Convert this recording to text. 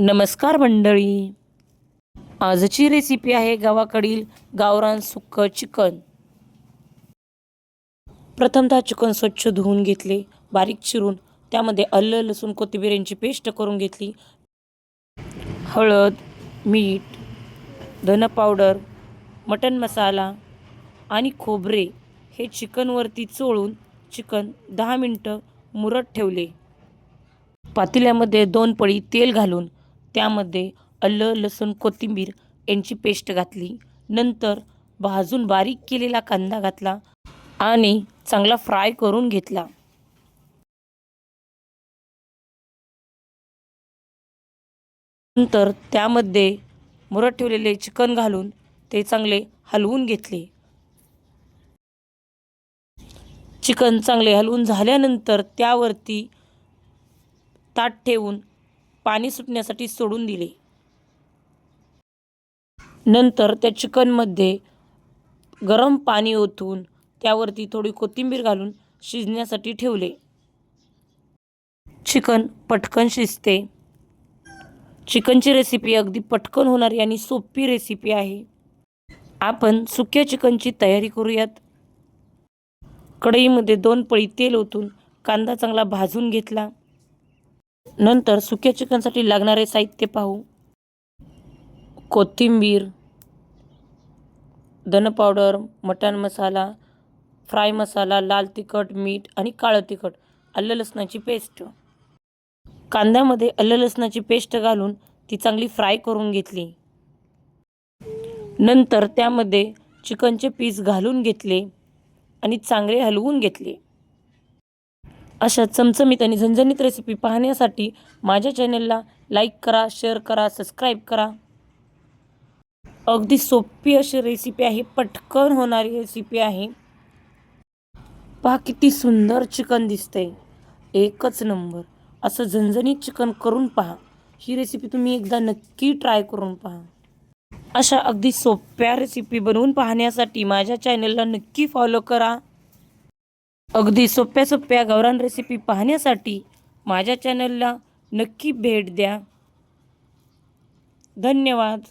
नमस्कार मंडळी. आजची रेसिपी आहे गावाकडील गावरान सुक्कं चिकन. प्रथमतः चिकन स्वच्छ धुवून घेतले, बारीक चिरून त्यामध्ये आलं लसूण कोथिंबीर यांची पेस्ट करून घेतली. हळद, मीठ, धन पावडर, मटण मसाला आणि खोबरे हे चिकनवरती चोळून चिकन 10 मिनटं मुरत ठेवले. पातेल्यामध्ये 2 पळी तेल घालून त्यामध्ये आलं लसूण कोथिंबीर यांची पेस्ट घातली. नंतर भाजून बारीक केलेला कांदा घातला आणि चांगला फ्राय करून घेतला. नंतर त्यामध्ये मुरत ठेवलेले चिकन घालून ते चांगले हलवून घेतले. चिकन चांगले हलवून झाल्यानंतर त्यावरती ताट ठेवून पाणी सुटण्यासाठी सोडून दिले. नंतर त्या चिकनमध्ये गरम पाणी ओतून त्यावरती थोडी कोथिंबीर घालून शिजण्यासाठी ठेवले. चिकन पटकन शिजते. चिकनची रेसिपी अगदी पटकन होणारी आणि सोपी रेसिपी आहे. आपण सुक्या चिकनची तयारी करूयात. कढईमध्ये 2 पळी तेल ओतून कांदा चांगला भाजून घेतला. नंतर सुक्या चिकनसाठी लागणारे साहित्य पाहू. कोथिंबीर, धन पावडर, मटण मसाला, फ्राय मसाला, लाल तिखट, मीठ आणि काळं तिखट, आलं लसणाची पेस्ट. कांद्यामध्ये आलं लसणाची पेस्ट घालून ती चांगली फ्राय करून घेतली. नंतर त्यामध्ये चिकनचे पीस घालून घेतले आणि चांगले हलवून घेतले. अशा चमचमीत आणि झणझणीत रेसिपी पाहण्यासाठी माझ्या चॅनलला लाईक करा, शेअर करा, सबस्क्राईब करा. अगदी सोपी अशी रेसिपी आहे, पटकन होणारी रेसिपी आहे. पहा किती सुंदर चिकन दिसतंय, एकच नंबर. असं झणझणीत चिकन करून पहा. ही रेसिपी तुम्ही एकदा नक्की ट्राय करून पहा. अशा अगदी सोप्या रेसिपी बनवून पाहण्यासाठी माझ्या चॅनलला नक्की फॉलो करा. अगदी सोप्या सोप्या गावरान रेसिपी पाहण्यासाठी माझ्या चॅनलला नक्की भेट द्या. धन्यवाद.